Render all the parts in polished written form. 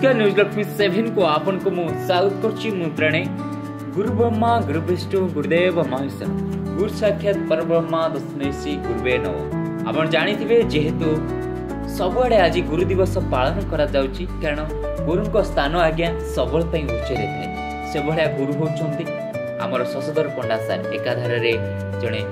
नमस्कार न्यूज लक्ष्मी 7 को आपन को मु स्वागत करछि। मु प्रणय गुरु ब्रह्मा गुरु विष्णु गुरुदेव महेश्वर गुरु साक्षात परब्रह्मा तस्मै श्री गुरुवे नमः। आपण जानिथिबे जेहेतु सबुआडे आज गुरु दिवस पालन करा जाउछि कारण गुरुक स्थान आज्ञा सबल पई उच्चरे थाए। से भलिया गुरु होचंती हमर शशधर पंडा सर एकाधार रे जणे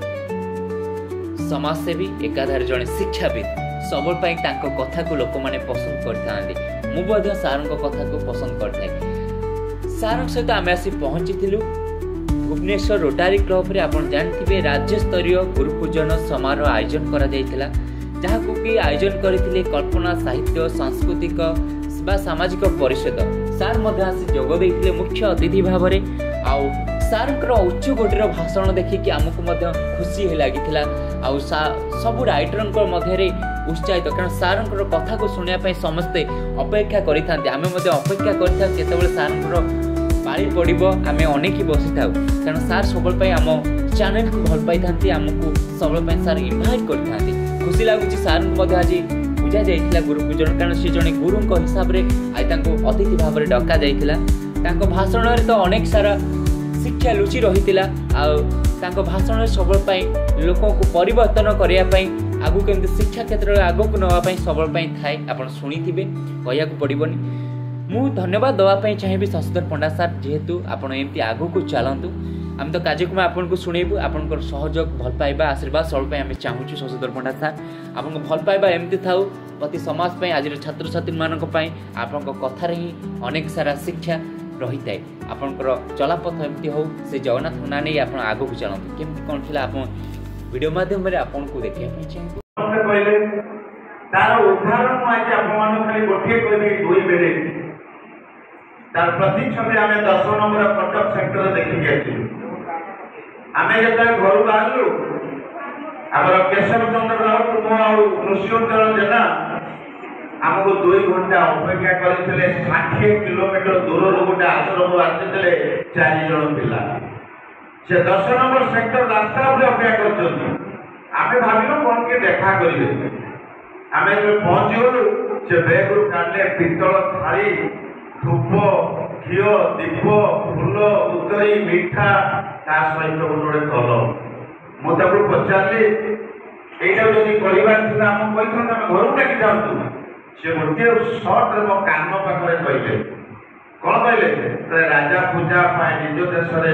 समाजसेवी एकाधार जणे शिक्षाविद सबल पाई तांको कथा को लोक माने पसंद करथांती। मु बध्य सारंक कथा को पसंद करथाय। सारंक सहित आमे आसी पहुंचीथिलु भुवनेश्वर रोटारी क्लब रे। आपण जानथिबे राज्य स्तरीय गुरु पूजन समारोह आयोजन करा जायतिला, जहाकू कि आयोजन करथिले कल्पना साहित्य सांस्कृतिक बा सामाजिक परिषद। सार मध्य आसी जोग दैथिले मुख्य अतिथि भावरे। आउ सारंकर उच्च कोटीर भाषण देखिकी आमको मध्य खुशी हे लागिथिला। आउ सबु राइटरंक मध्य रे उत्साहित कारण सारंकर कथा को सुनिया पई समस्ते अपेक्षा करिथांते। आमे मध्य अपेक्षा करिथा केतेबेले सारंकर पाळी पडिबो आमे अनेकी बसिथाउ कारण सार सबल पई आम चैनल को भल पाइथांती। आमको सबल पई सार इनवाइट करिथांती। खुशी लागुची सारंक मध्य आज पूजा जाइथिला गुरु पूजन कारण से जने गुरुंक हिसाब रे आइ तांको अतिथि भाव रे डका जाइथिला। तांको भाषण रे तो अनेक सारा शिक्षा लुचि रहितिला। आ तांको भाषण रे सबल पई लोक को परिवर्तन करिया पई आगु केमते शिक्षा क्षेत्र रे आगु को नवा पई सबल पई थाए। आपण सुनिथिबे कहिया को पडिबोनी। मु धन्यवाद दवा पई चाहेबी शशधर पंडा सर जेहेतु आपण एमती आगु को चलंतु। हम तो कार्यक्रम आपन को सुनेबु आपनकर सहयोग भल पाइबा आशीर्वाद सब पई हम चाहूछु। शशधर पंडा सर आपन को भल पाइबा एमती थाउ प्रति समाज पई आज छात्र छात्री मानक पई आपन को कथा रे ही अनेक सारा शिक्षा रही थाए। आपनकर चलापथ एमती हो से जगन्नाथ ना नहीं आपन आगु को चलंतु। केमती कोन थिला आपन वीडियो माध्यम रे आपन को देखिया पई चाहबो। कहले तार उदाहरण मु आज आपन खाली गोटे कहबी दुई बेले तार प्रति छवि आमे 10 नंबर कटक सेक्टर देखि गेलु। आमे जब घर बाहरलु हमर केशव चंद्र राउत मो आ नृसिंहचरण जेना हमको 2 घंटा अपेक्षा करथिले। 60 किलोमीटर दूर रो गोटे आश्रम आसीथिले 4 जण पिला से 10 नंबर सेक्टर रास्ता पर अपेक्षा करछथि। आमे भाबिलो कोन के देखा करिवे। आमे जो पहुंची गलु से बैगरु काढले पितल थाली धूप घिओ दीप फूल उतरी मीठा ता सहित गोटे कल। मु ताको पचारली एटा जदि परिवार थिला हम कहिथन हम घर डाकी जाउतु। से गोटे शॉर्ट रे मो कान पाखरे कहले कोन कहले राजा पूजा पाए निज देश रे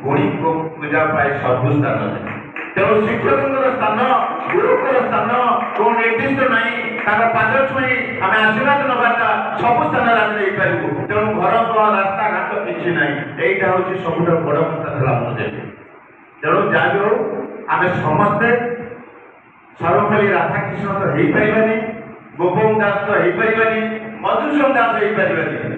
गुणी को पूजा पाए सब स्थान तेणु शिक्षक स्थान गुरुकर स्थान कौन निर्दिष्ट नहीं पाद छुई आम आशीर्वाद नबाटा सब स्थान आम पारू। तेणु घर द्वार रास्ता घाट किसी ना यहाँ हूँ सब बड़ कथा था मुझे। तेणु जहाँ भी हो आम समस्ते सर्वपल्ली राधाकृष्ण तो हो पारानी गोपम दास तो हो पारानी मधुसूदन दास हो पारानी।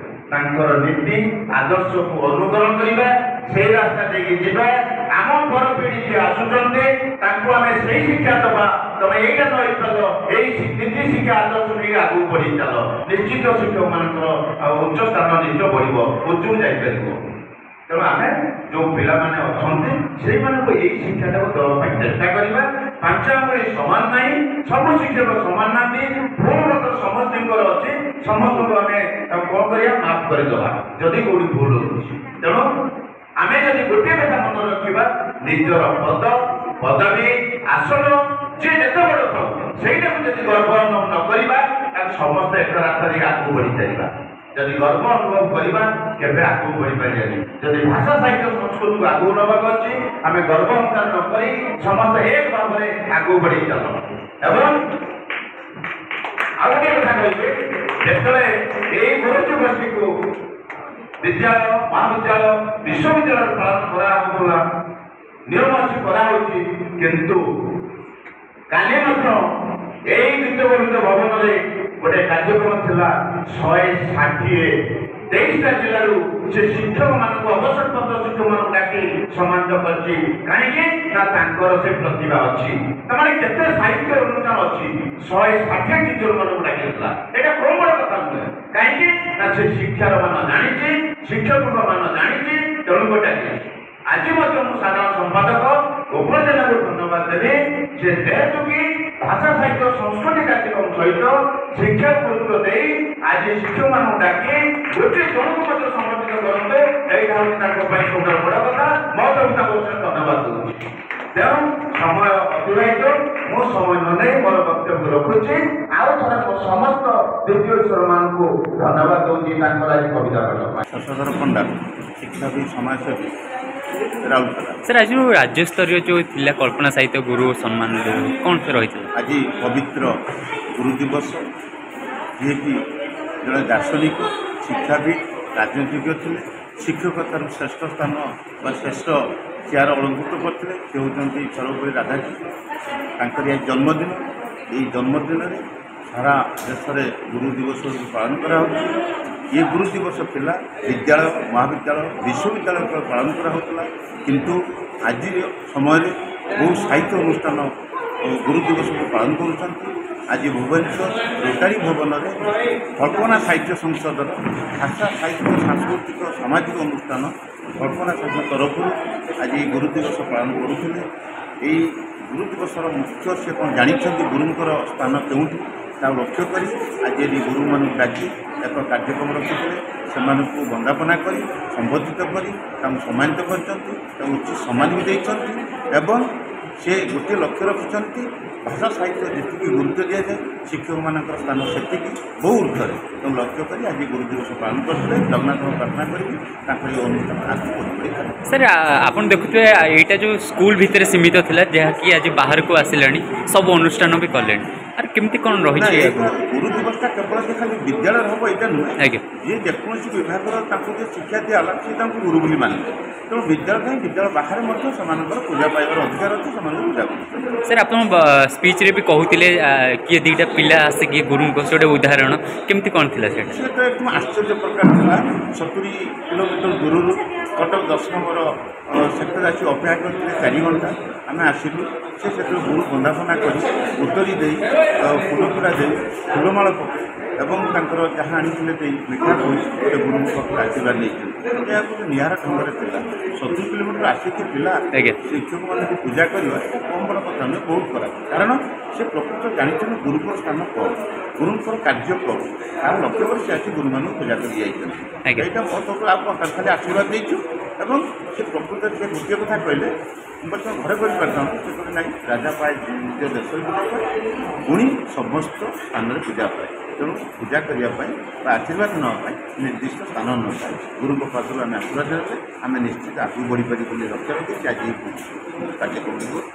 नीति आदर्श को अनुकरण करवा से रास्ता देखिए जीवा आम पर पीढ़ी जी आसुचंते तांको आमे सही शिक्षा दबा तमे एटा नई चलो एई नीति शिक्षा आदर्श नहीं आगु बढ़ी चलो निश्चित शिक्षक मानकर उच्च स्थान निश्चय बढ़िबो उच्च जाई परिबो। तेणु आमे जो पिला माने अछंती सेई मानको एई शिक्षा को दवा पई चेष्टा करबा। पांच अंगुली समान नहीं सब शिक्षक समान नहीं भूल तो समस्त अच्छे समस्त को आम कौन करिया माफ करदे जदि कौटी भूल हो। तेणु आमे जदि गोटे कथा मन रखा निजर पद पदवी आसन जे जिते बड़ था सहीटा को जब गर्व न करवा समस्त एक रास्ता देख आगे बढ़ी चलवा। जदि गर्व अनुभव करवा केवे आगे बढ़ी पारे। जदि भाषा साहित्य संस्कृति को आगे नवाक अच्छी आम गर्व अहंकार न कर समस्त एक भाव में आगे बढ़ी चल। एवं आगे कथा कहे जो गुरुजी गोष्ठी को विद्यालय महाविद्यालय विश्वविद्यालय पालन करा नियम अच्छी कराई किंतु काली द्वितीय भवन में गोटे कार्यक्रम था 160 23टा जिलू से शिक्षक मान अवसरप्राप्त शिक्षक मान डाकी सम्मानित कर से प्रतिभा अच्छी केते साहित्य अनुष्ठान अच्छी 160 टीचर मान डाकी यहाँ कौन बड़ कथा नुहे कहीं से शिक्षार मान जानी शिक्षक मान जानी तेणु डाकी आज साधारण संपादक उपजेला को धन्यवाद देवी जे जेहेतु कि भाषा साहित्य संस्कृति कार्यक्रम सहित शिक्षा गुरुत्व दे आज शिक्षक मान डाकी गोटे जनक मत समर्थित करते सबुठ बड़ा कथा मैं धन्यवाद दूसरी तेणु समय अतिबाहित मो समय न मोर वक्तव्य रखुच्छी आउ थे समस्त द्वितीय ईश्वर मान को धन्यवाद दूसरी आज कविता पाठ शशधर पंडा शिक्षाविद समाजसेवी राउरकेला। सर आज राज्य स्तरीय जो थिला कल्पना साहित्य गुरु सम्मान कौन से रही आज पवित्र गुरु दिवस जी कि जड़े दार्शनिक शिक्षाविद राजनीतिज्ञ थे शिक्षकतार श्रेष्ठ स्थान व श्रेष्ठ चेयर अलंकृत करते से होती सर्वपरि राधाकृष्ण यह जन्मदिन ये जन्मदिन में सारा देश में गुरु दिवस पालन करा ये गुरु दिवस पिला विद्यालय महाविद्यालय विश्वविद्यालय पालन करा किंतु आज समय बहु साहित्य अनुष्ठान गुरु दिवस को पालन कर आज भुवनेश्वर रोटारी भवन में कल्पना साहित्य संसद भाषा साहित्य सांस्कृतिक सामाजिक अनुष्ठान कल्पना साहित्य तरफ आज गुरु दिवस पालन करुले यही गुरु दिवस मुख्य से कौन जानते गुरुंकर स्थान केउठी लक्ष्य कर आज गुरु मान डाकी एक कार्यक्रम रखिते से वंदापना कर संबोधित कर सम्मानित कर उचित सम्मान भी देते से गोटे लक्ष्य रखिंट भाषा साहित्य जी गुरुत्व दि जाए शिक्षक मान स्थान से बहु ऊर्धे तेणु लक्ष्य कर आज गुरु दिवस पालन करते जगन्नाथ प्रार्थना करी अनुष्ठान आगे सर आप देखुए यहाँ जो स्कूल भितर सीमित था जहाँकि आज बाहर को आसिला सब अनुष्ठान भी कले केमती कौन रही गुरु दिवसटा केवल खाली विद्यालय हम यहाँ नुहे जी जेकोसी विभाग शिक्षा दिगला सी गुरु बोली मानते तेणु विद्यालय विद्यालय बाहर पूजा पाइबार अधिकार अच्छे पूजा कर सर आप स्पीच रे भी कहते किए दुईटा पिला आसिक गुरु से गोटे उदाहरण केमती कौन थी से तो एकदम आश्चर्य प्रकार था 70 किलोमीटर दूर कटक 10 नंबर सेक्टर आसी अपेक्षा करते 4 घंटा आम आसलु से गुरु बंदापना कर उतरी दे फूलतोड़ा दे फूलमाल पकड़ एवं जहाँ आनी मिठा कही गुरु पाखे आशीर्वाद नहीं यह गोटे निरा ढंग से 70 किलोमीटर आसिक पिला शिक्षक मान पूजा करवा कम बड़ कथा नुहे बहुत खराब कारण से प्रकृत जानते गुरुकर स्थान कौन गुरुंर कार्य कौन तार लक्ष्य कर से आसी गुरु मान पूजा कर यहाँ बहुत आप खाली आशीर्वाद देचु एवं से प्रकृत से गोटे कथा कहले बर्तमान घरे कर ना राजा पाए निज देश पूजा पाए पुणी समस्त स्थान में पूजा पाए तेणु पूजा करने आशीर्वाद नापी निर्दिष्ट स्थान न पाए गुरु पाखर आम आशीर्वाद आम निश्चित आगे बढ़ी पारि लक्ष्य रखी आज कार्यक्रम